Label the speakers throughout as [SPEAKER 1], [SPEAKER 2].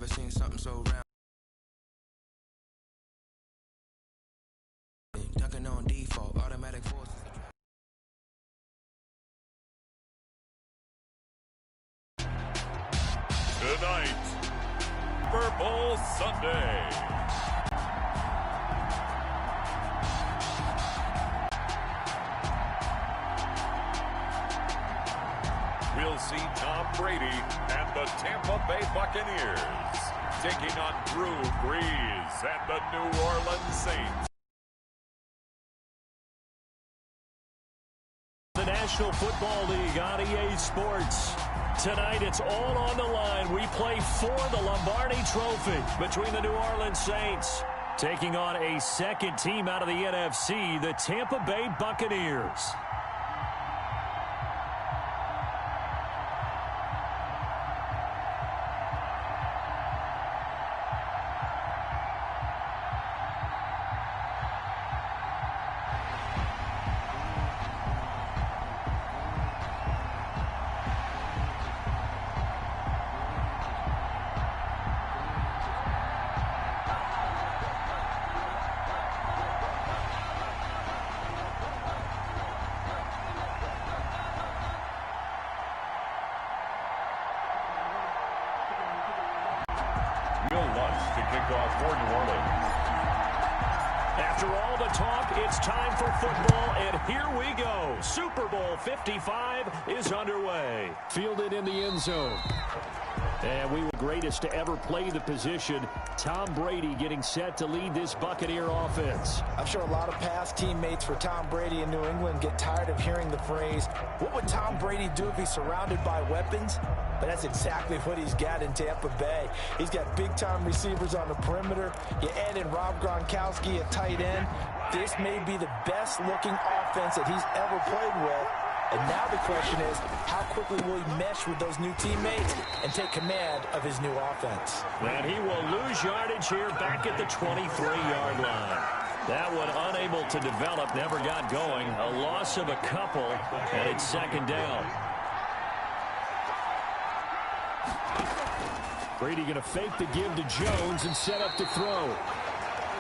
[SPEAKER 1] never seen something so round. Dunking on default, automatic forces.
[SPEAKER 2] Tonight, Super Bowl Sunday. We'll see Tom Brady and the Tampa Bay Buccaneers taking on Drew Brees and the New Orleans Saints.
[SPEAKER 3] The National Football League on EA Sports. Tonight, it's all on the line. We play for the Lombardi Trophy between the New Orleans Saints taking on a second team out of the NFC, the Tampa Bay Buccaneers. After all the talk, it's time for football, and here we go. Super Bowl 55 is underway. Fielded in the end zone. And we were greatest to ever play the position. Tom Brady getting set to lead this Buccaneer offense.
[SPEAKER 4] I'm sure a lot of past teammates for Tom Brady in New England get tired of hearing the phrase, what would Tom Brady do if he's surrounded by weapons? But that's exactly what he's got in Tampa Bay. He's got big-time receivers on the perimeter. You add in Rob Gronkowski at tight end. This may be the best-looking offense that he's ever played with. And now the question is, how quickly will he mesh with those new teammates and take command of his new offense?
[SPEAKER 3] And he will lose yardage here back at the 23-yard line. That one unable to develop, never got going. A loss of a couple, and it's second down. Brady going to fake the give to Jones and set up to throw.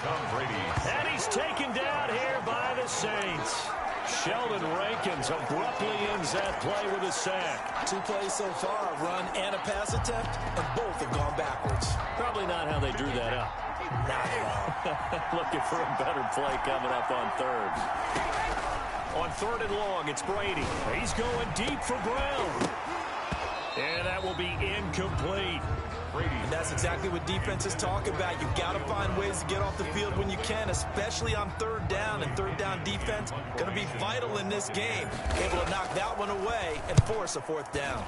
[SPEAKER 2] Tom Brady.
[SPEAKER 3] And he's taken down here by the Saints. Sheldon Rankins abruptly ends that play with a sack.
[SPEAKER 4] 2 plays so far, a run and a pass attempt, and both have gone backwards.
[SPEAKER 3] Probably not how they drew that up.
[SPEAKER 4] Not at all.
[SPEAKER 3] Looking for a better play coming up on third. On third and long, it's Brady. He's going deep for Brown. And that will be incomplete.
[SPEAKER 4] And that's exactly what defenses talk about. You've got to find ways to get off the field when you can, especially on third down. And third down defense going to be vital in this game. Able to knock that one away and force a fourth down.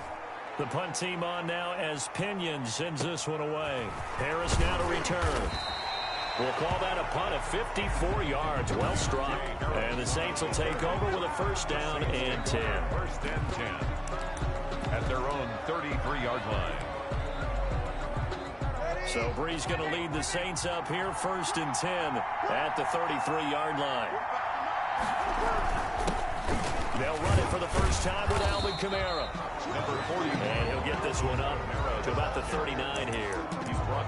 [SPEAKER 3] The punt team on now as Pinion sends this one away. Harris now to return. We'll call that a punt of 54 yards. Well struck. And the Saints will take over with a first down and 10.
[SPEAKER 2] First and 10 at their own 33-yard line.
[SPEAKER 3] So Brees going to lead the Saints up here, first and 10 at the 33-yard line. They'll run it for the first time with Alvin Kamara.
[SPEAKER 2] Number 40.
[SPEAKER 3] And he'll get this one up to about the 39 here.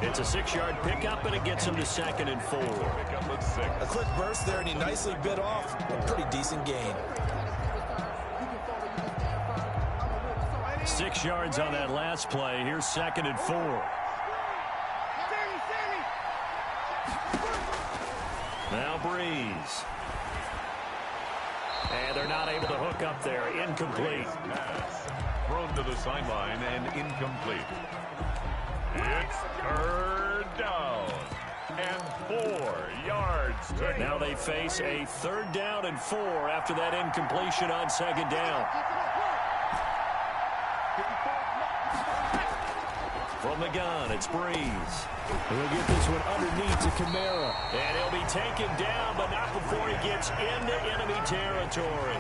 [SPEAKER 3] It's a 6-yard pickup, and it gets him to second and 4.
[SPEAKER 4] A quick burst there, and he nicely bit off a pretty decent gain.
[SPEAKER 3] 6 yards on that last play. Here's second and 4. Now Brees. And they're not able to hook up there. Incomplete.
[SPEAKER 2] Pass thrown to the sideline and incomplete. It's third down and 4 yards.
[SPEAKER 3] Now they face a third down and 4 after that incompletion on second down. From the gun, it's Brees. He'll get this one underneath to Kamara. And he'll be taken down, but not before he gets into enemy territory.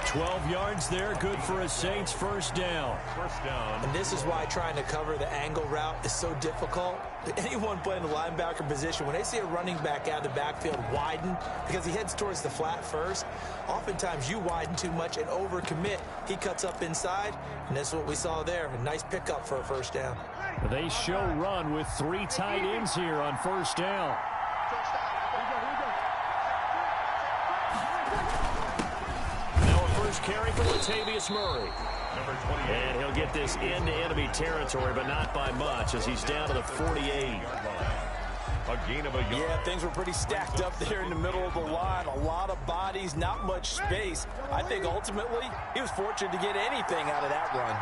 [SPEAKER 3] 12 yards there, good for a Saints first down.
[SPEAKER 4] And this is why trying to cover the angle route is so difficult. Anyone playing the linebacker position, when they see a running back out of the backfield widen because he heads towards the flat first, oftentimes you widen too much and overcommit. He cuts up inside, and that's what we saw there. A nice pickup for a first down.
[SPEAKER 3] They show run with 3 tight ends here on first down. Now a first carry for Latavius Murray. And he'll get this into enemy territory, but not by much, as he's down to the 48.
[SPEAKER 2] A gain of a yard.
[SPEAKER 4] Yeah, things were pretty stacked up there in the middle of the line. A lot of bodies, not much space. I think ultimately he was fortunate to get anything out of that run.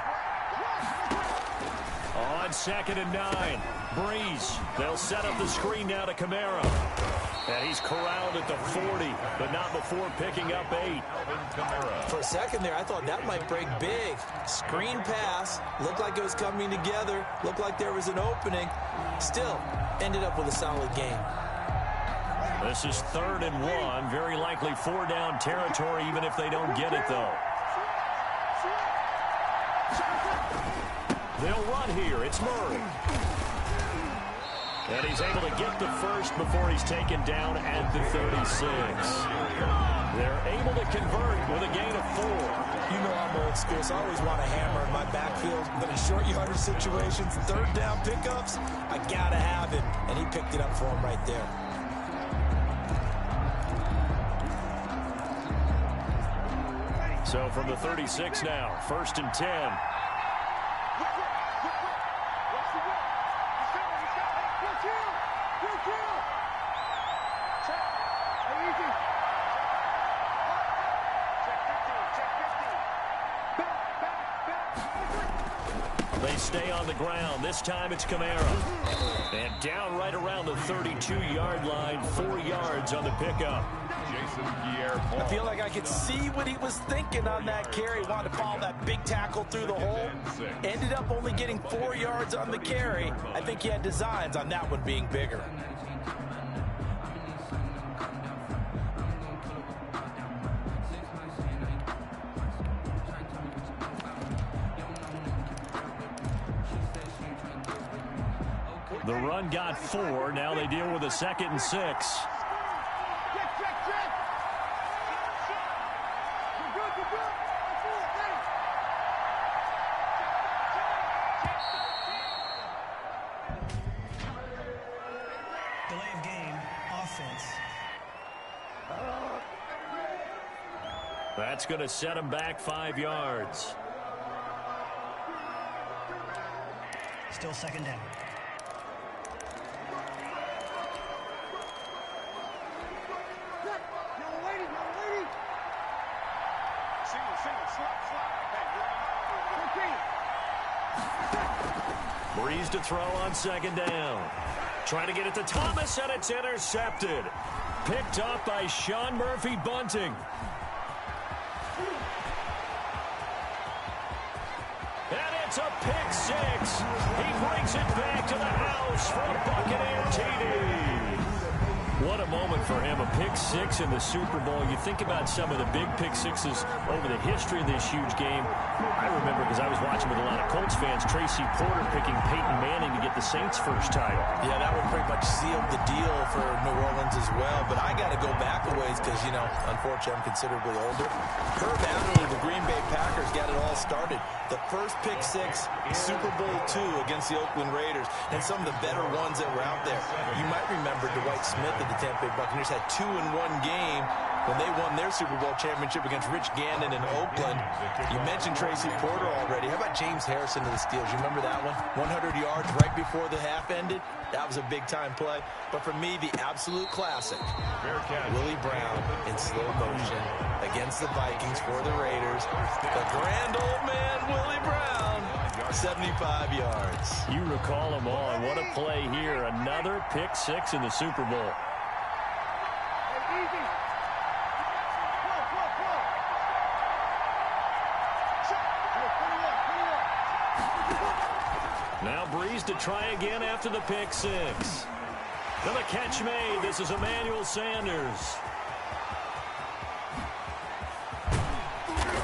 [SPEAKER 3] On 2nd and 9, Breeze. They'll set up the screen now to Kamara. And he's corralled at the 40, but not before picking up 8.
[SPEAKER 4] For a second there, I thought that might break big. Screen pass, looked like it was coming together, looked like there was an opening. Still, ended up with a solid game.
[SPEAKER 3] This is 3rd and 1, very likely 4-down territory, even if they don't get it, though. They'll run here. It's Murray. And he's able to get the first before he's taken down at the 36. They're able to convert with a gain of 4.
[SPEAKER 4] You know I'm old school, so I always want to hammer in my backfield. But in short yardage situations, 3rd down pickups, I got to have him. And he picked it up for him right there.
[SPEAKER 3] So from the 36 now, 1st and 10. They stay on the ground. This time it's Kamara. And down right around the 32-yard line, 4 yards on the pickup.
[SPEAKER 4] I feel like I could see what he was thinking on that carry. Wanted to follow that big tackle through the hole. Ended up only getting 4 yards on the carry. I think he had designs on that one being bigger.
[SPEAKER 3] The run got 4. Now they deal with a 2nd and 6.
[SPEAKER 5] Delay of game, offense.
[SPEAKER 3] That's going to set him back 5 yards.
[SPEAKER 5] Still 2nd down.
[SPEAKER 3] Breeze to throw on 2nd down. Trying to get it to Thomas, and it's intercepted. Picked up by Sean Murphy-Bunting. And it's a pick 6. He brings it back to the house for a Buccaneer TD. What a moment for him, a pick 6 in the Super Bowl. You think about some of the big pick 6s over the history of this huge game. I remember, because I was watching with a lot of Colts fans, Tracy Porter picking Peyton Manning to get the Saints' first title.
[SPEAKER 4] Yeah, that one pretty much sealed the deal for New Orleans as well. But I got to go back a ways because, you know, unfortunately I'm considerably older. Herb Allen of the Green Bay Packers got it all started. The first pick 6, Super Bowl II against the Oakland Raiders, and some of the better ones that were out there. You might remember Dwight Smith of the Tampa Bay Buccaneers had 2 in one game when they won their Super Bowl championship against Rich Gannon in Oakland. You mentioned Tracy Porter already. How about James Harrison of the Steelers? You remember that one? 100 yards right before the half ended. That was a big-time play. But for me, the absolute classic, Willie Brown in slow motion against the Vikings for the Raiders. The grand old man, Willie Brown, 75 yards.
[SPEAKER 3] You recall them all, and what a play here. Another pick 6 in the Super Bowl. Now Breeze to try again after the pick 6. Then the catch made. This is Emmanuel Sanders.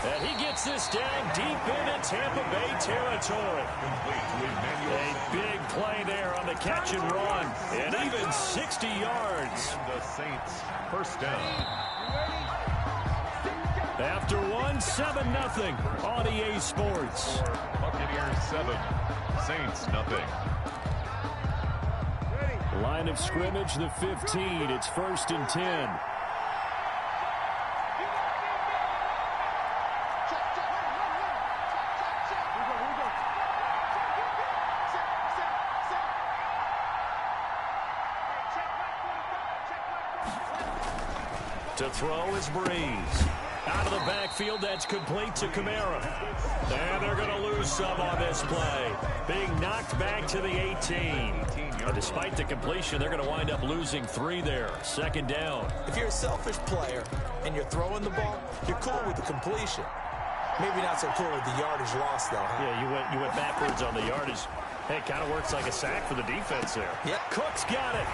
[SPEAKER 3] And And he gets this down deep into Tampa Bay territory. A big play there on the catch and run. And even 60 yards.
[SPEAKER 2] The Saints first down.
[SPEAKER 3] After one, 7-0 on EA Sports.
[SPEAKER 2] Buccaneers 7, Saints nothing.
[SPEAKER 3] Line of scrimmage, the 15. It's 1st and 10. To throw is Breeze. Out of the backfield, that's complete to Kamara. And they're going to lose some on this play. Being knocked back to the 18. Despite the completion, they're going to wind up losing 3 there. 2nd down.
[SPEAKER 4] If you're a selfish player and you're throwing the ball, you're cool with the completion. Maybe not so cool with the yardage loss, though, huh?
[SPEAKER 3] Yeah, you went backwards on the yardage. Hey, it kind of works like a sack for the defense there.
[SPEAKER 4] Yep.
[SPEAKER 3] Cook's got it.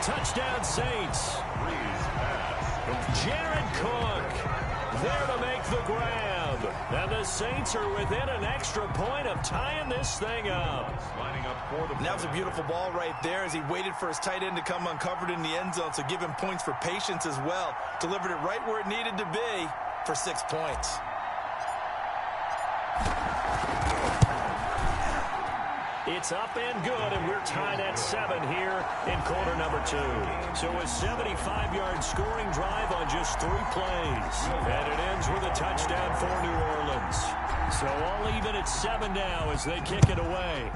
[SPEAKER 3] Touchdown, Saints. Jared Cook there to make the grab. And the Saints are within an extra point of tying this thing up.
[SPEAKER 2] Lining up for the...
[SPEAKER 4] And that was a beautiful ball right there as he waited for his tight end to come uncovered in the end zone, so give him points for patience as well. Delivered it right where it needed to be for 6 points.
[SPEAKER 3] It's up and good, and we're tied at 7 here in quarter number 2. So a 75-yard scoring drive on just 3 plays. And it ends with a touchdown for New Orleans. So all even at 7 now as they kick it away.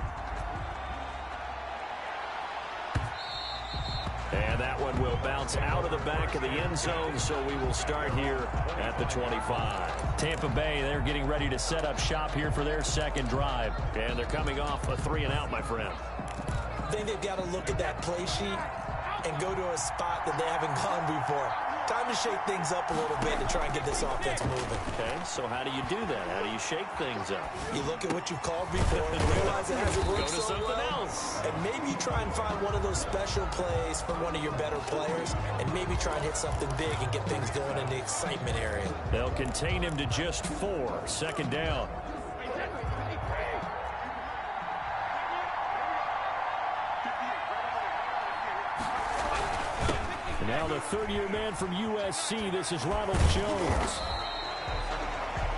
[SPEAKER 3] And that one will bounce out of the back of the end zone, so we will start here at the 25. Tampa Bay, they're getting ready to set up shop here for their 2nd drive. And they're coming off a 3-and-out, my friend.
[SPEAKER 4] I think they've got to look at that play sheet and go to a spot that they haven't gone before. Time to shake things up a little bit to try and get this offense moving.
[SPEAKER 3] Okay, so how do you do that? How do you shake things up?
[SPEAKER 4] You look at what you've called before and realize it hasn't worked
[SPEAKER 3] Go to
[SPEAKER 4] so
[SPEAKER 3] something
[SPEAKER 4] well.
[SPEAKER 3] else.
[SPEAKER 4] And maybe you try and find one of those special plays from one of your better players and maybe try and hit something big and get things going in the excitement area.
[SPEAKER 3] They'll contain him to just 4. 2nd down. And now the 3rd-year man from USC, this is Ronald Jones.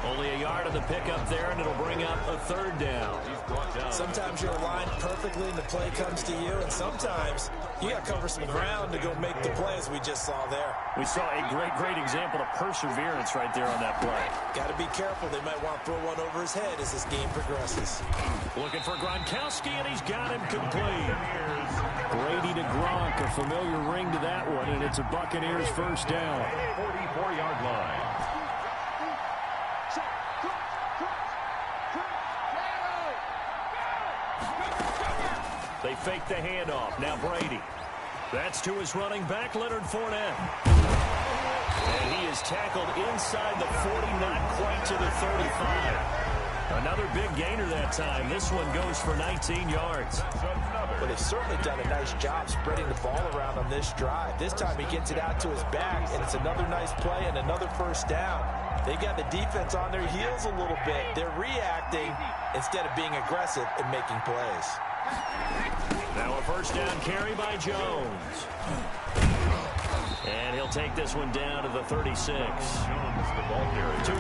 [SPEAKER 3] Only a yard of the pickup there, and it'll bring up a 3rd down.
[SPEAKER 4] Sometimes you're aligned perfectly and the play comes to you, and sometimes you got to cover some ground to go make the play, as we just saw there.
[SPEAKER 3] We saw a great example of perseverance right there on that play.
[SPEAKER 4] Got to be careful. They might want to throw one over his head as this game progresses.
[SPEAKER 3] Looking for Gronkowski, and he's got him complete. Brady to Gronk, a familiar ring to that one, and it's a Buccaneers 1st down.
[SPEAKER 2] 44-yard line.
[SPEAKER 3] They fake the handoff. Now Brady. That's to his running back, Leonard Fournette. And he is tackled inside the 40, not quite to the 35. Another big gainer that time. This one goes for 19 yards.
[SPEAKER 4] But they've certainly done a nice job spreading the ball around on this drive. This time he gets it out to his back, and it's another nice play and another 1st down. They've got the defense on their heels a little bit. They're reacting instead of being aggressive and making plays.
[SPEAKER 3] Now a 1st down carry by Jones. And he'll take this one down to the 36. 2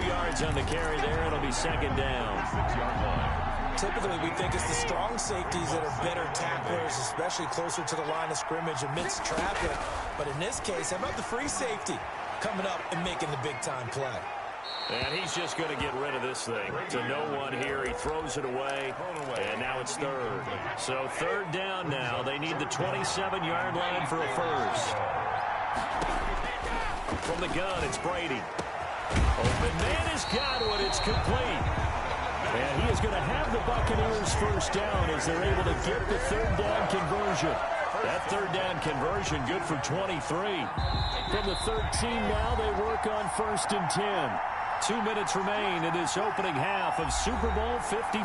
[SPEAKER 3] yards on the carry there. It'll be 2nd down.
[SPEAKER 2] 6-yard line.
[SPEAKER 4] Typically, we think it's the strong safeties that are better tacklers, especially closer to the line of scrimmage amidst traffic. But in this case, how about the free safety coming up and making the big-time play?
[SPEAKER 3] And he's just going to get rid of this thing. To no one here. He throws it away. And now it's 3rd. So 3rd down now. They need the 27-yard line for a 1st. From the gun, it's Brady. Open man has got one. It's complete. And he is going to have the Buccaneers 1st down as they're able to get the 3rd down conversion. That 3rd down conversion good for 23. From the 13 now, they work on 1st and 10. 2 minutes remain in this opening half of Super Bowl 55.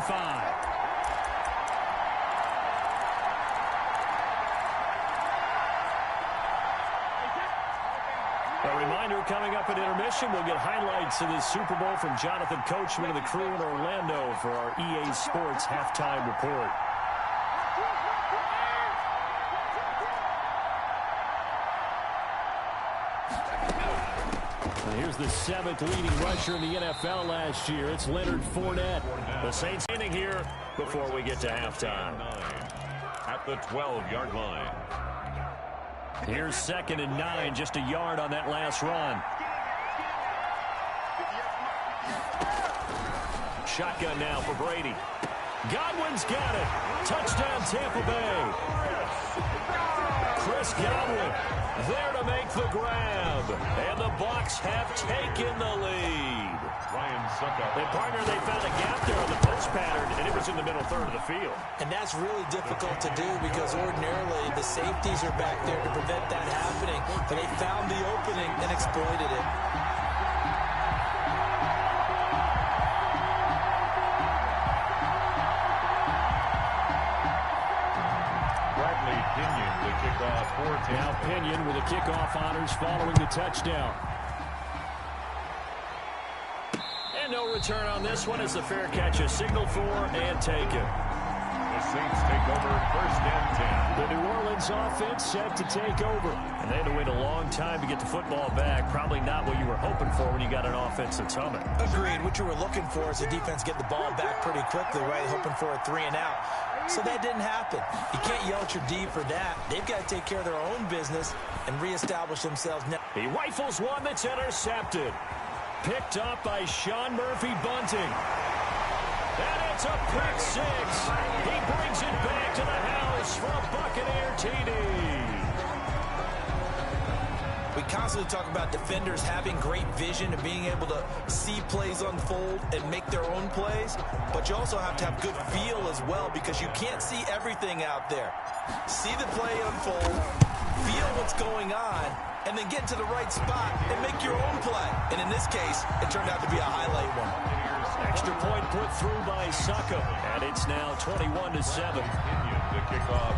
[SPEAKER 3] A reminder Reminder, coming up at intermission, we'll get highlights of this Super Bowl from Jonathan Coachman and the crew in Orlando for our EA Sports halftime report. And here's the 7th leading rusher in the NFL last year. It's Leonard Fournette. The Saints inning here before we get to halftime.
[SPEAKER 2] At the 12-yard line.
[SPEAKER 3] Here's 2nd and 9, just a yard on that last run. Shotgun now for Brady. Godwin's got it. Touchdown, Tampa Bay. Chris Godwin there to make the grab. And the Bucs have taken the lead.
[SPEAKER 2] Ryan Suckup.
[SPEAKER 3] And partner, they found a gap there on the post pattern, and it was in the middle third of the field.
[SPEAKER 4] And that's really difficult to do because ordinarily the safeties are back there to prevent that happening. But they found the opening and exploited it.
[SPEAKER 2] Bradley Pinion, the kickoff for Tampa.
[SPEAKER 3] Now Pinion with the kickoff honors following the touchdown. No return on this one as the fair catch is signaled for and taken.
[SPEAKER 2] The Saints take over 1st and 10.
[SPEAKER 3] The New Orleans offense set to take over. And they had to wait a long time to get the football back. Probably not what you were hoping for when you got an offense that's humming.
[SPEAKER 4] Agreed. What you were looking for is the defense get the ball back pretty quickly, right? Hoping for a 3 and out. So that didn't happen. You can't yell at your D for that. They've got to take care of their own business and reestablish themselves now.
[SPEAKER 3] He rifles one that's intercepted. Picked up by Sean Murphy-Bunting. And it's a pick 6. He brings it back to the house for a Buccaneer TD.
[SPEAKER 4] We constantly talk about defenders having great vision and being able to see plays unfold and make their own plays, but you also have to have good feel as well because you can't see everything out there. See the play unfold, feel what's going on, and then get to the right spot and make your own play. And in this case, it turned out to be a highlight one.
[SPEAKER 3] Extra point put through by Suckup, and it's now 21-7.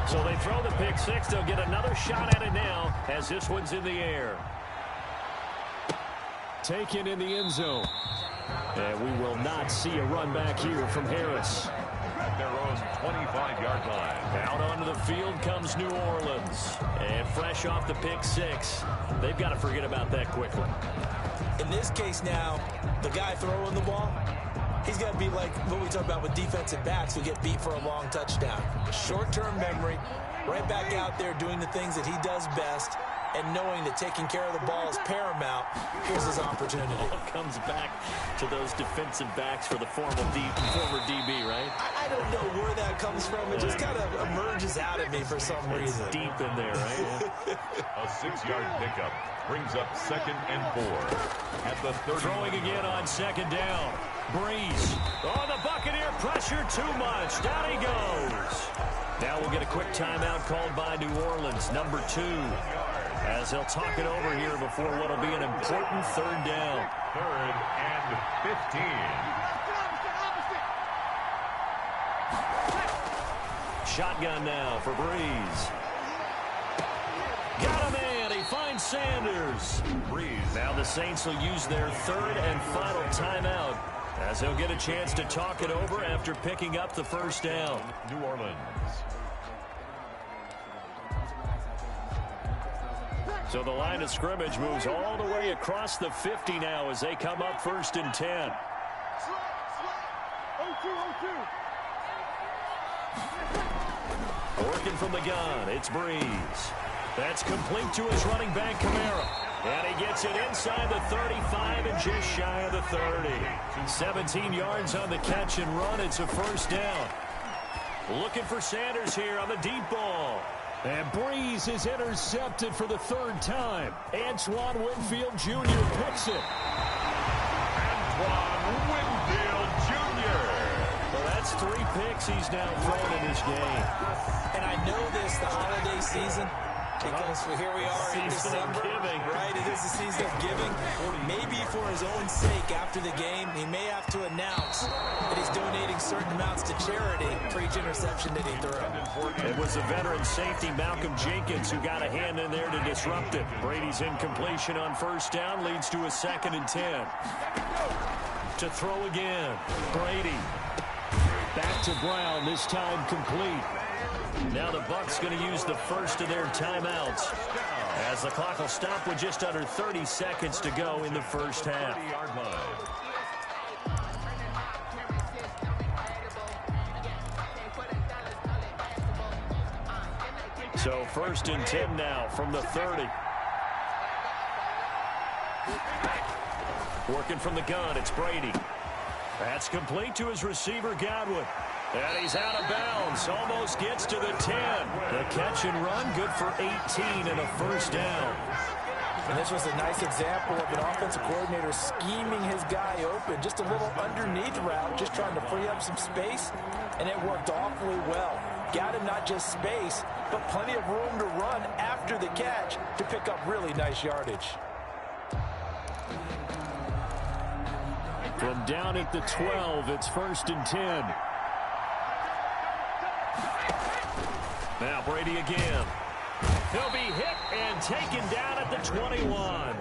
[SPEAKER 3] So they throw the pick 6. They'll get another shot at it now as this one's in the air. Taken in the end zone. And we will not see a run back here from Harris.
[SPEAKER 2] At their own 25-yard line.
[SPEAKER 3] Out onto the field comes New Orleans. And fresh off the pick 6, they've got to forget about that quickly.
[SPEAKER 4] In this case now, the guy throwing the ball, he's got to be like what we talk about with defensive backs who get beat for a long touchdown. Short-term memory, right back out there doing the things that he does best, and knowing that taking care of the ball is paramount. Here's his opportunity.
[SPEAKER 3] It comes back to those defensive backs for the former DB, right?
[SPEAKER 4] I don't know where that comes from. It just kind of emerges out of me for some reason.
[SPEAKER 3] It's deep in there, right?
[SPEAKER 2] A 6-yard pickup brings up 2nd and 4. At the 30.
[SPEAKER 3] Throwing again on 2nd down. Breeze. Oh, the Buccaneer pressure too much. Down he goes. Now we'll get a quick timeout called by New Orleans, number 2. As they'll talk it over here before what will be an important 3rd down.
[SPEAKER 2] 3rd and 15.
[SPEAKER 3] Shotgun now for Breeze. Got a man. He finds Sanders.
[SPEAKER 2] Breeze.
[SPEAKER 3] Now the Saints will use their 3rd and final timeout as they'll get a chance to talk it over after picking up the 1st down.
[SPEAKER 2] New Orleans.
[SPEAKER 3] So the line of scrimmage moves all the way across the 50 now as they come up 1st and 10. Working from the gun, it's Breeze. That's complete to his running back, Kamara. And he gets it inside the 35 and just shy of the 30. 17 yards on the catch and run. It's a 1st down. Looking for Sanders here on the deep ball. And Breeze is intercepted for the 3rd time. Antoine Winfield Jr. picks it.
[SPEAKER 2] Antoine Winfield Jr.
[SPEAKER 3] Well, that's 3 picks he's now thrown in this game.
[SPEAKER 4] And I know this, the holiday season, because here we are in December, right? It is the season of giving. Maybe for his own sake, after the game, he may have to announce that he's donating certain amounts to charity for each interception that he threw.
[SPEAKER 3] It was the veteran safety Malcolm Jenkins who got a hand in there to disrupt it. Brady's incompletion on first down leads to a 2nd and 10. To throw again. Brady. Back to Brown, this time complete. Now the Bucs going to use the first of their timeouts, as the clock will stop with just under 30 seconds to go in the first half. So 1st and 10 now from the 30. Working from the gun, it's Brady. That's complete to his receiver, Godwin. And he's out of bounds, almost gets to the 10. The catch and run, good for 18 and a first down.
[SPEAKER 4] And this was a nice example of an offensive coordinator scheming his guy open. Just a little underneath route, just trying to free up some space, and it worked awfully well. Got him not just space, but plenty of room to run after the catch to pick up really nice yardage.
[SPEAKER 3] From down at the 12, it's 1st and 10. Now Brady again. He'll be hit and taken down at the 21.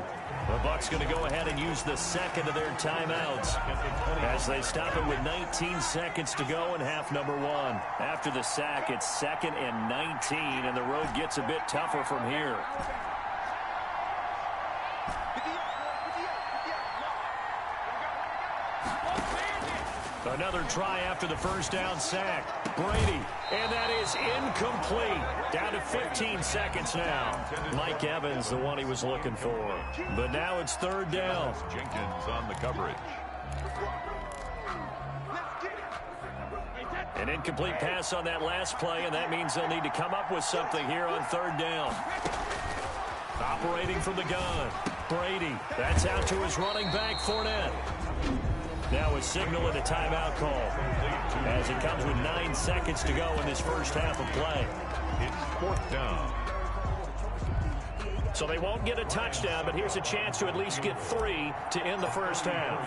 [SPEAKER 3] The Bucs going to go ahead and use the 2nd of their timeouts as they stop it with 19 seconds to go in half number 1. After the sack, it's 2nd and 19, and the road gets a bit tougher from here. Another try after the first down sack. Brady, and that is incomplete. Down to 15 seconds now. Mike Evans, the one he was looking for. But now it's 3rd down.
[SPEAKER 2] Jenkins on the coverage.
[SPEAKER 3] An incomplete pass on that last play, and that means they'll need to come up with something here on 3rd down. Operating from the gun. Brady, that's out to his running back, Fournette. Now a signal and a timeout call as it comes with 9 seconds to go in this first half of play.
[SPEAKER 2] It's 4th down.
[SPEAKER 3] So they won't get a touchdown, but here's a chance to at least get 3 to end the first half.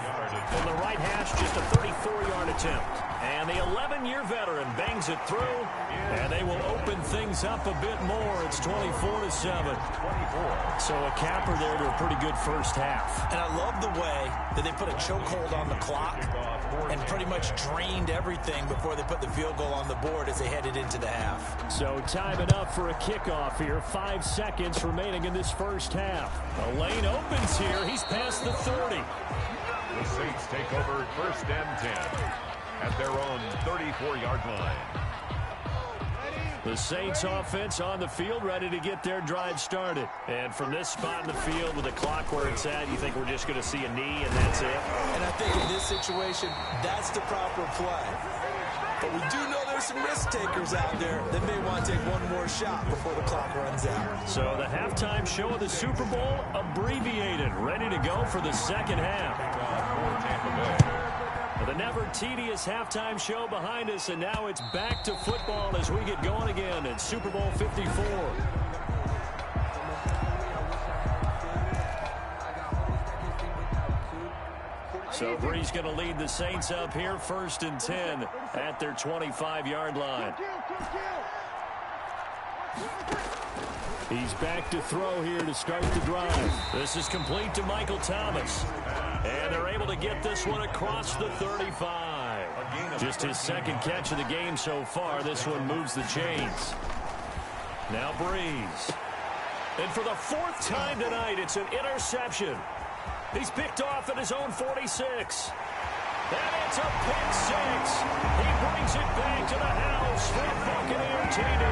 [SPEAKER 3] From the right hash, just a 34-yard attempt. And the 11-year veteran bangs it through, and they will open things up a bit more. It's 24-7. So a capper there to a pretty good first half.
[SPEAKER 4] And I love the way that they put a chokehold on the clock and pretty much drained everything before they put the field goal on the board as they headed into the half.
[SPEAKER 3] So time enough for a kickoff here. 5 seconds remaining in this first half. A lane opens here. He's past the 30.
[SPEAKER 2] The Saints take over 1st and 10 at their own 34-yard line.
[SPEAKER 3] The Saints offense on the field, ready to get their drive started. And from this spot in the field with the clock where it's at, you think we're just going to see a knee and that's it?
[SPEAKER 4] And I think in this situation, that's the proper play. But we do know there's some risk takers out there that may want to take one more shot before the clock runs out.
[SPEAKER 3] So the halftime show of the Super Bowl abbreviated, ready to go for the second half. The never tedious halftime show behind us, and now it's back to football as we get going again at Super Bowl 54. So Brees going to lead the Saints up here, 1st and 10 at their 25-yard line. He's back to throw here to start the drive. This is complete to Michael Thomas. And they're able to get this one across the 35. Just his 2nd catch of the game so far. This one moves the chains. Now Brees. And for the 4th time tonight, it's an interception. He's picked off at his own 46. And it's a pick 6. He brings it back to the house for Buccaneer TD.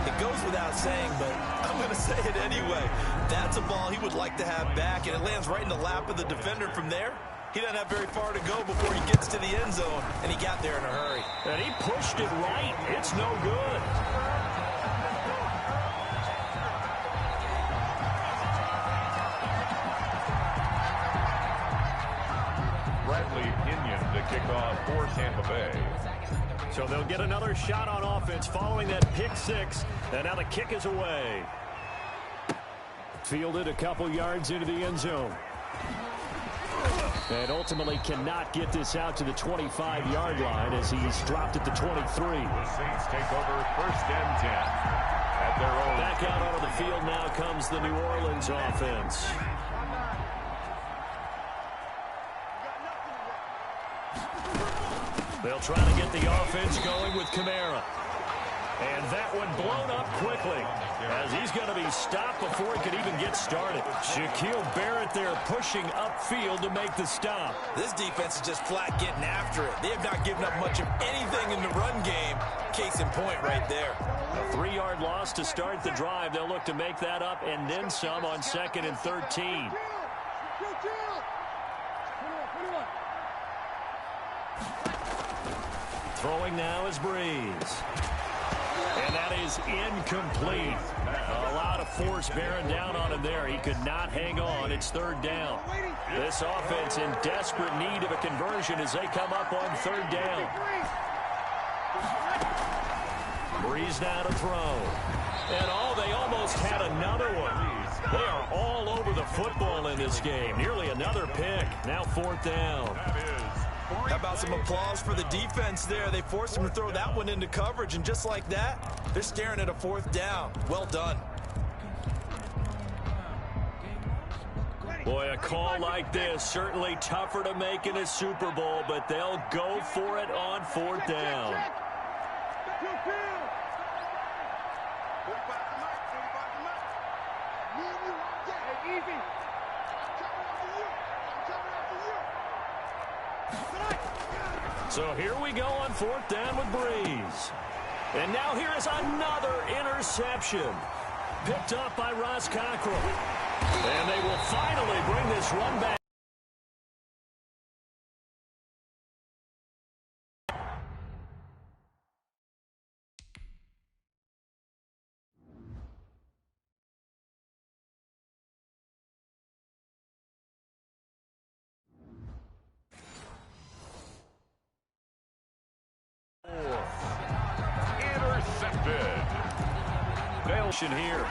[SPEAKER 4] It goes without saying, but I'm going to say it anyway. That's a ball he would like to have back, and it lands right in the lap of the defender from there. He doesn't have very far to go before he gets to the end zone, and he got there in a hurry.
[SPEAKER 3] And he pushed it right. It's no good.
[SPEAKER 2] Bradley Pinion to kick off for Tampa Bay.
[SPEAKER 3] So they'll get another shot on offense following that pick 6. And now the kick is away. Fielded a couple yards into the end zone. And ultimately cannot get this out to the 25-yard line as he's dropped at the 23.
[SPEAKER 2] The Saints take over 1st and 10 at their own.
[SPEAKER 3] Back out onto the field now comes the New Orleans offense. They'll try to get the offense going with Kamara. And that one blown up quickly as he's going to be stopped before he can even get started. Shaquille Barrett there pushing upfield to make the stop.
[SPEAKER 4] This defense is just flat getting after it. They have not given up much of anything in the run game. Case in point right there.
[SPEAKER 3] A 3-yard loss to start the drive. They'll look to make that up and then some on 2nd and 13. Throwing now is Breeze. And that is incomplete. A lot of force bearing down on him there. He could not hang on. It's 3rd down. This offense in desperate need of a conversion as they come up on 3rd down. Breeze now to throw. And they almost had another one. They are all over the football in this game. Nearly another pick. Now 4th down.
[SPEAKER 4] How about some applause for the defense there? They forced him to throw that one into coverage, and just like that, they're staring at a 4th down. Well done.
[SPEAKER 3] Boy, a call like this, certainly tougher to make in a Super Bowl, but they'll go for it on 4th down. So here we go on 4th down with Breeze. And now here is another interception. Picked up by Ross Cockrell. And they will finally bring this run back. Here.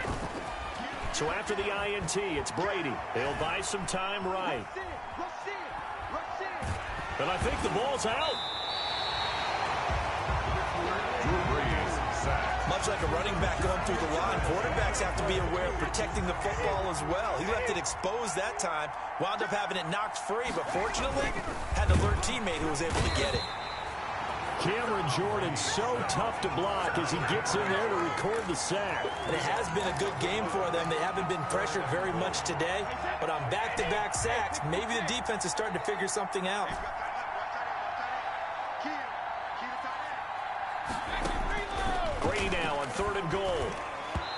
[SPEAKER 3] So after the INT, it's Brady. He'll buy some time right. But I think the ball's out.
[SPEAKER 4] Much like a running back going through the line, quarterbacks have to be aware of protecting the football as well. He left it exposed that time, wound up having it knocked free, but fortunately had an alert teammate who was able to get it.
[SPEAKER 3] Cameron Jordan so tough to block as he gets in there to record the sack.
[SPEAKER 4] And it has been a good game for them. They haven't been pressured very much today, but on back-to-back sacks, maybe the defense is starting to figure something out.
[SPEAKER 3] Brady now on 3rd and goal.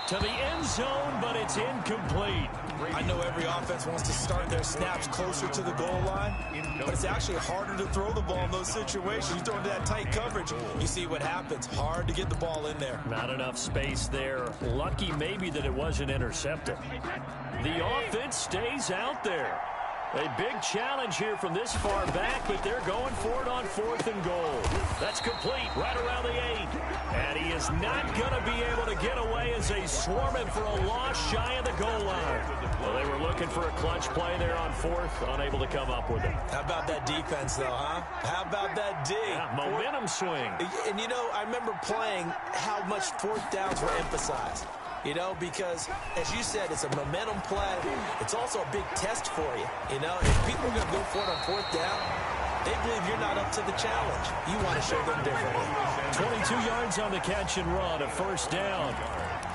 [SPEAKER 3] To the end zone, but it's incomplete.
[SPEAKER 4] I know every offense wants to start their snaps closer to the goal line, but it's actually harder to throw the ball in those situations. You throw into that tight coverage, you see what happens. Hard to get the ball in there.
[SPEAKER 3] Not enough space there. Lucky maybe that it wasn't intercepted. The offense stays out there. A big challenge here from this far back, but they're going for it on 4th and goal. That's complete right around the 8. And he is not going to be able to get away as they swarm him for a loss shy of the goal line. Well, they were looking for a clutch play there on 4th, unable to come up with it.
[SPEAKER 4] How about that defense, though, huh? How about that D?
[SPEAKER 3] Yeah, momentum swing.
[SPEAKER 4] And, you know, I remember playing how much 4th downs were emphasized. You know, because, as you said, it's a momentum play. It's also a big test for you. You know, if people are going to go for it on 4th down, they believe you're not up to the challenge. You want to show them differently.
[SPEAKER 3] 22 yards on the catch and run, a 1st down.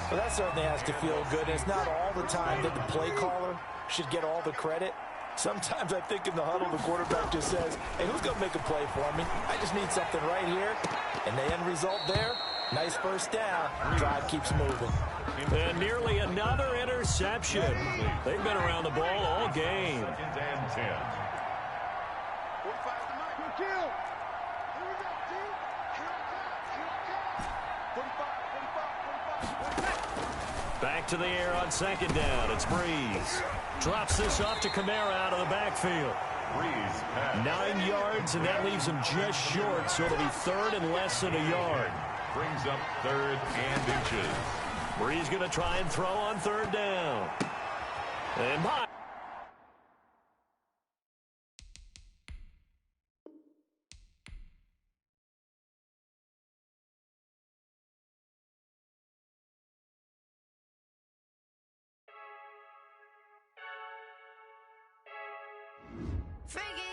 [SPEAKER 4] Well, that certainly has to feel good. It's not all the time that the play caller should get all the credit. Sometimes I think in the huddle, the quarterback just says, hey, who's going to make a play for me? I just need something right here. And the end result there, nice 1st down. Drive keeps moving.
[SPEAKER 3] And nearly another interception. They've been around the ball all game. Back to the air on 2nd down. It's Breeze. Drops this off to Kamara out of the backfield. 9 yards, and that leaves him just short, so it'll be 3rd and less than a yard.
[SPEAKER 2] Brings up 3rd and inches.
[SPEAKER 3] Breeze going to try and throw on 3rd down. And by.
[SPEAKER 6] Freaky.